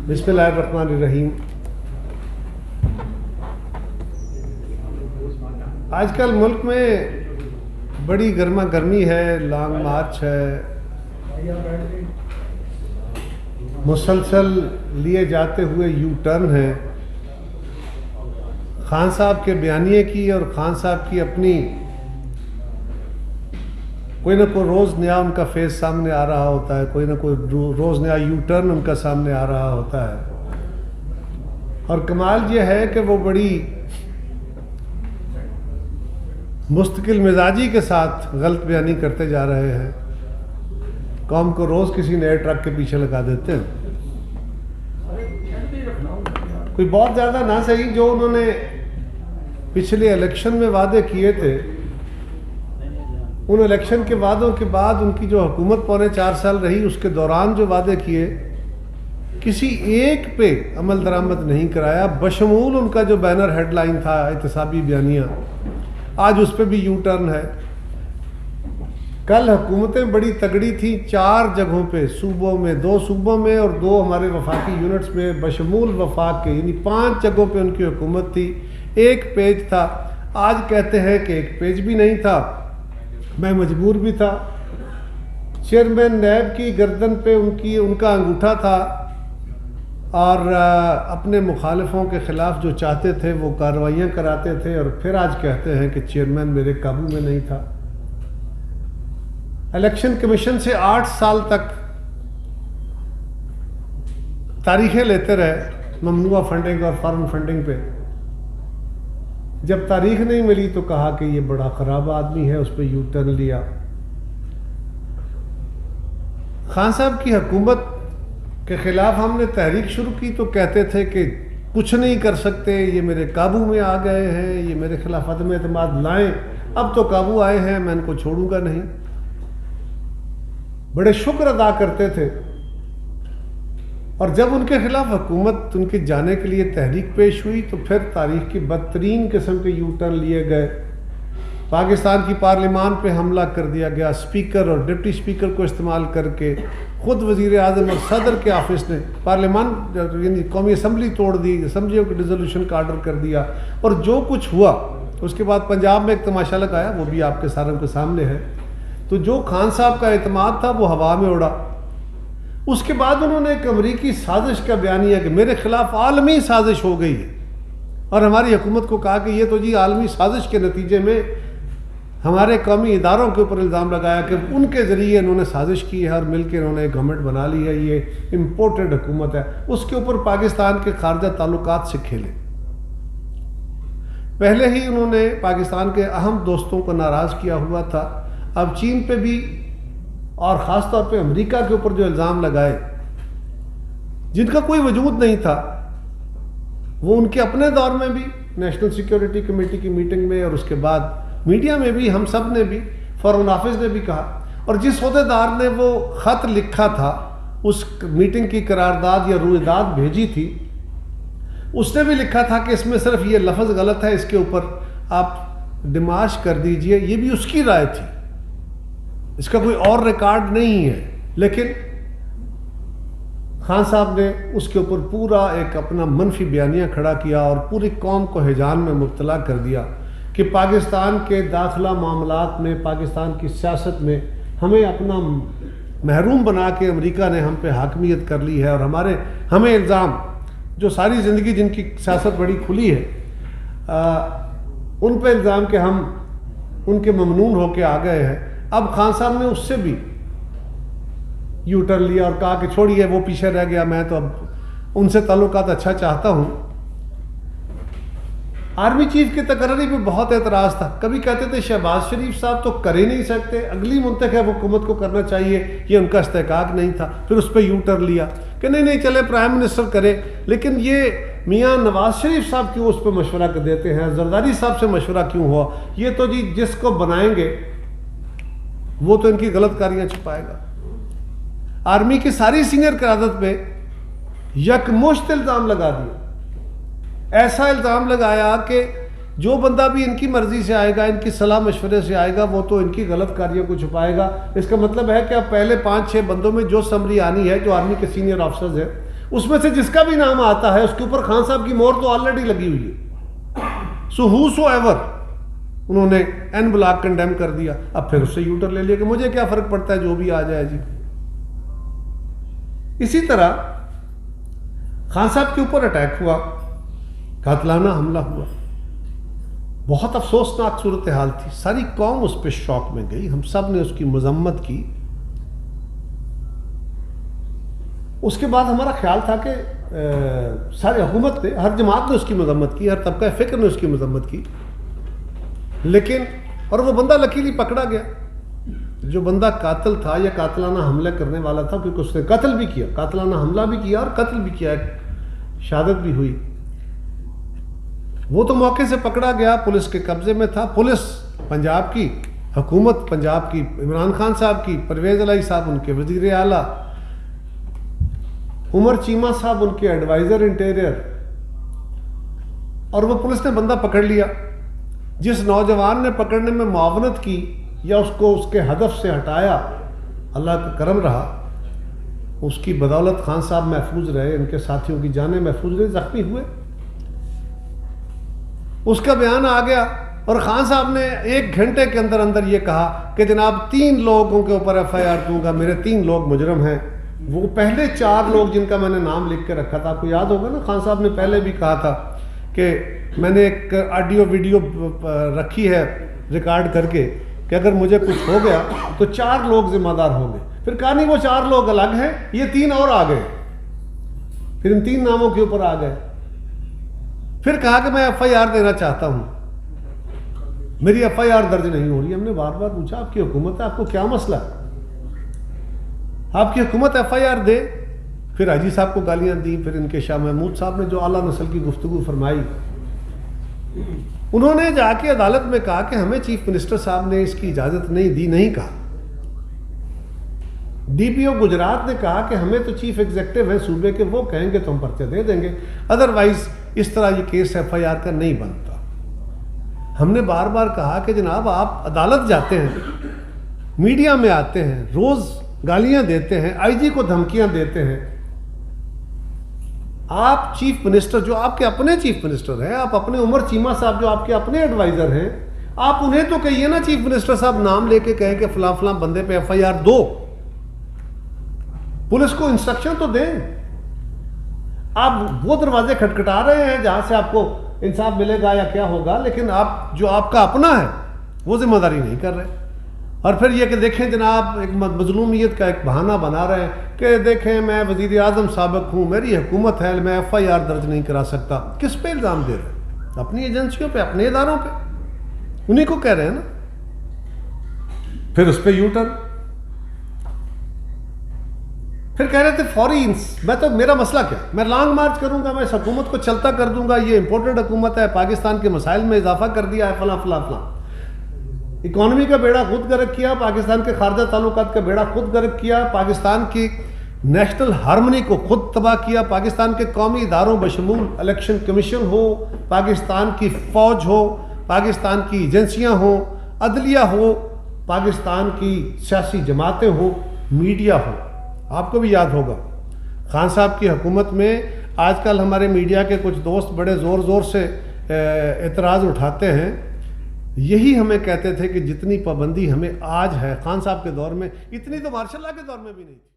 बिस्मिल्लाहिर्रहमानिर्रहीम। आजकल मुल्क में बड़ी गर्मा गर्मी है, लॉन्ग मार्च है, मुसलसल लिए जाते हुए यू टर्न है। खान साहब के बयानिए की और खान साहब की अपनी कोई ना कोई रोज़ नया उनका फेस सामने आ रहा होता है, कोई ना कोई रोज़ नया यू टर्न उनका सामने आ रहा होता है। और कमाल ये है कि वो बड़ी मुस्तकिल मिजाजी के साथ गलत बयानी करते जा रहे हैं। कौम को रोज़ किसी नए ट्रक के पीछे लगा देते हैं। कोई बहुत ज़्यादा ना सही, जो उन्होंने पिछले इलेक्शन में वादे किए थे, उन इलेक्शन के वादों के बाद उनकी जो हुकूमत पौने 4 साल रही, उसके दौरान जो वादे किए, किसी एक पे अमल दरामद नहीं कराया। बशमूल उनका जो बैनर हेडलाइन था एहतसाबी बयानियाँ, आज उस पर भी यू टर्न है। कल हुकूमतें बड़ी तगड़ी थी 4 जगहों पे, सूबों में, 2 सूबों में और 2 हमारे वफाकी यूनिट्स में, बशमूल वफाक के, यानी 5 जगहों पे उनकी हुकूमत थी। 1 पेज था, आज कहते हैं कि 1 पेज भी नहीं था। मैं मजबूर भी था। चेयरमैन नैब की गर्दन पे उनका अंगूठा था और अपने मुखालिफों के ख़िलाफ़ जो चाहते थे वो कार्रवाइयाँ कराते थे, और फिर आज कहते हैं कि चेयरमैन मेरे काबू में नहीं था। इलेक्शन कमीशन से 8 साल तक तारीखें लेते रहे ममनुआ फंडिंग और फॉरेन फंडिंग पे। जब तारीख नहीं मिली तो कहा कि ये बड़ा ख़राब आदमी है, उस पर यू टर्न लिया। खान साहब की हुकूमत के ख़िलाफ़ हमने तहरीक शुरू की तो कहते थे कि कुछ नहीं कर सकते, ये मेरे काबू में आ गए हैं, ये मेरे ख़िलाफ़ अदम एतमाद लाएं। अब तो काबू आए हैं, मैं इनको छोड़ूंगा नहीं। बड़े शुक्र अदा करते थे। और जब उनके खिलाफ हुकूमत उनके जाने के लिए तहरीक पेश हुई तो फिर तारीख की बदतरीन किस्म के यू टर्न लिए गए। पाकिस्तान की पार्लिमान पे हमला कर दिया गया, स्पीकर और डिप्टी स्पीकर को इस्तेमाल करके। ख़ुद वज़ीर आज़म और सदर के ऑफिस ने पार्लिमान यानी कौमी असम्बली तोड़ दी, असम्बलियों के डिसोल्यूशन का आर्डर कर दिया। और जो कुछ हुआ उसके बाद पंजाब में एक तमाशा लगाया, वो भी आपके सारों के सामने है। तो जो खान साहब का एतमाद था वो हवा में उड़ा। उसके बाद उन्होंने एक अमरीकी साजिश का बयानिया कि मेरे खिलाफ आलमी साजिश हो गई है, और हमारी हुकूमत को कहा कि ये तो जी आलमी साजिश के नतीजे में हमारे कौमी इदारों के ऊपर इल्ज़ाम लगाया कि उनके ज़रिए इन्होंने साजिश की है और मिलकर इन्होंने गवर्नमेंट बना ली है, ये इम्पोर्टेड हुकूमत है। उसके ऊपर पाकिस्तान के खारजा ताल्लुकात से खेले। पहले ही उन्होंने पाकिस्तान के अहम दोस्तों को नाराज़ किया हुआ था। अब चीन पे भी और ख़ास तौर पे अमेरिका के ऊपर जो इल्ज़ाम लगाए जिनका कोई वजूद नहीं था, वो उनके अपने दौर में भी नेशनल सिक्योरिटी कमेटी की मीटिंग में और उसके बाद मीडिया में भी, हम सब ने भी, फॉरेन ऑफिस ने भी कहा। और जिस अहदेदार ने वो ख़त लिखा था, उस मीटिंग की करारदाद या रुएदाद भेजी थी, उसने भी लिखा था कि इसमें सिर्फ ये लफ्ज़ गलत है, इसके ऊपर आप डिमाश कर दीजिए। ये भी उसकी राय थी, इसका कोई और रिकॉर्ड नहीं है। लेकिन खान साहब ने उसके ऊपर पूरा एक अपना मनफी बयानिया खड़ा किया और पूरी कौम को हिजान में मुब्तला कर दिया कि पाकिस्तान के दाखिला मामलात में, पाकिस्तान की सियासत में हमें अपना महरूम बना के अमेरिका ने हम पे हाकमियत कर ली है। और हमें इल्ज़ाम, जो सारी ज़िंदगी जिनकी सियासत बड़ी खुली है, उन पे इल्ज़ाम कि हम उनके ममनून होके आ गए हैं। अब खान साहब ने उससे भी यू टर्न लिया और कहा कि छोड़िए, वो पीछे रह गया, मैं तो अब उनसे ताल्लुकात अच्छा चाहता हूँ। आर्मी चीफ की तकरीर पे बहुत एतराज़ था। कभी कहते थे शहबाज शरीफ साहब तो कर ही नहीं सकते, अगली मुंतखब हुकूमत को करना चाहिए, ये उनका इस्तेकाक नहीं था। फिर उस पर यू टर्न लिया कि नहीं चले प्राइम मिनिस्टर करे। लेकिन ये मियाँ नवाज शरीफ साहब क्यों उस पर मशवरा कर देते हैं, जरदारी साहब से मशवरा क्यों हुआ? ये तो जी जिसको बनाएंगे वो तो इनकी गलत कारियाँ छुपाएगा। आर्मी की सारी सीनियर क़यादत पे यकमुश्त इल्ज़ाम लगा दिया। ऐसा इल्ज़ाम लगाया कि जो बंदा भी इनकी मर्ज़ी से आएगा, इनकी सलाह मशवरे से आएगा, वो तो इनकी गलत कार्यों को छुपाएगा। इसका मतलब है कि अब पहले 5-6 बंदों में जो समरी आनी है, जो आर्मी के सीनियर ऑफिसर्स हैं, उसमें से जिसका भी नाम आता है उसके ऊपर खान साहब की मोहर तो ऑलरेडी लगी हुई है। सो हूसोएवर उन्होंने एन ब्लॉक कंडेम कर दिया। अब फिर उससे यूटर ले लिया कि मुझे क्या फर्क पड़ता है, जो भी आ जाए जी। इसी तरह खान साहब के ऊपर अटैक हुआ, कातलाना हमला हुआ, बहुत अफसोसनाक सूरत हाल थी। सारी कौम उस पर शौक में गई, हम सब ने उसकी मजम्मत की। उसके बाद हमारा ख्याल था कि सारी हुकूमत ने, हर जमात ने उसकी मजम्मत की, हर तबका फ़िक्र ने उसकी मजम्मत की, लेकिन और वो बंदा लकीली पकड़ा गया। जो बंदा कातिल था या कातलाना हमला करने वाला था, क्योंकि उसने कत्ल भी किया, कातलाना हमला भी किया और कत्ल भी किया, शहादत भी हुई, वो तो मौके से पकड़ा गया, पुलिस के कब्जे में था। पुलिस पंजाब की, हुकूमत पंजाब की, इमरान खान साहब की, परवेज़ इलाही साहब उनके वज़ीर आला, उमर चीमा साहब उनके एडवाइज़र इंटीरियर, और वो पुलिस ने बंदा पकड़ लिया। जिस नौजवान ने पकड़ने में मुआवनत की या उसको उसके हदफ से हटाया, अल्लाह का करम रहा, उसकी बदौलत खान साहब महफूज रहे, इनके साथियों की जानें महफूज रही, ज़ख्मी हुए। उसका बयान आ गया और खान साहब ने 1 घंटे के अंदर अंदर ये कहा कि जनाब 3 लोगों के ऊपर FIR दूंगा, मेरे 3 लोग मुजरम हैं। वो पहले 4 लोग जिनका मैंने नाम लिख के रखा था, आपको याद होगा ना, खान साहब ने पहले भी कहा था कि मैंने एक ऑडियो वीडियो रखी है रिकॉर्ड करके कि अगर मुझे कुछ हो गया तो 4 लोग जिम्मेदार होंगे। फिर कहा नहीं, वो 4 लोग अलग हैं, ये 3 और आ गए, फिर इन 3 नामों के ऊपर आ गए। फिर कहा कि मैं FIR देना चाहता हूं, मेरी FIR दर्ज नहीं हो रही। हमने बार बार पूछा, आपकी हुकूमत है, आपको क्या मसला है, आपकी हुकूमत FIR दे। फिर हाजी साहब को गालियां दी। फिर इनके शाह महमूद साहब ने जो आला नस्ल की गुफ्तगू फरमाई, उन्होंने जाके अदालत में कहा कि हमें चीफ मिनिस्टर साहब ने इसकी इजाज़त नहीं दी, नहीं कहा। DPO गुजरात ने कहा कि हमें तो चीफ एग्जीक्यूटिव है सूबे के, वो कहेंगे तो हम पर्चे दे देंगे, अदरवाइज इस तरह ये केस FIR का नहीं बनता। हमने बार बार कहा कि जनाब आप अदालत जाते हैं, मीडिया में आते हैं, रोज़ गालियां देते हैं, IG को धमकियां देते हैं, आप चीफ मिनिस्टर, जो आपके अपने चीफ मिनिस्टर हैं, आप अपने उमर चीमा साहब जो आपके अपने एडवाइज़र हैं, आप उन्हें तो कहिए ना चीफ मिनिस्टर साहब नाम लेके कहें कि फलां फलां बंदे पे FIR दो, पुलिस को इंस्ट्रक्शन तो दें। आप वो दरवाजे खटखटा रहे हैं जहां से आपको इंसाफ मिलेगा या क्या होगा, लेकिन आप जो आपका अपना है वो जिम्मेदारी नहीं कर रहे। और फिर ये कि देखें जनाब, एक मजलूमियत का एक बहाना बना रहे हैं कि देखें मैं वज़ीर आज़म साबिक हूँ, मेरी हुकूमत है, मैं FIR दर्ज नहीं करा सकता। किस पे इल्ज़ाम दे रहे हैं? अपनी एजेंसियों पे, अपने इदारों पे, उन्हीं को कह रहे हैं ना। फिर उस पर यूटर्न, फिर कह रहे थे फॉरेन्स, मैं तो, मेरा मसला क्या, मैं लॉन्ग मार्च करूंगा, मैं इस हुकूमत को चलता कर दूंगा, ये इंपोर्टेड हुकूमत है, पाकिस्तान के मसाइल में इजाफा कर दिया है, फला फला फला, इकॉनमी का बेड़ा खुद गर्क किया, पाकिस्तान के खारजा ताल्लुकात का बेड़ा खुद गर्क किया, पाकिस्तान की नेशनल हार्मनी को खुद तबाह किया, पाकिस्तान के कौमी इदारों बशमूल इलेक्शन कमीशन हो, पाकिस्तान की फ़ौज हो, पाकिस्तान की एजेंसियाँ हो, अदलिया हो, पाकिस्तान की सियासी जमातें हो, मीडिया हो। आपको भी याद होगा खान साहब की हुकूमत में आजकल हमारे मीडिया के कुछ दोस्त बड़े ज़ोर ज़ोर से एतराज़ उठाते हैं। यही हमें कहते थे कि जितनी पाबंदी हमें आज है, खान साहब के दौर में इतनी तो मार्शल लॉ के दौर में भी नहीं थी।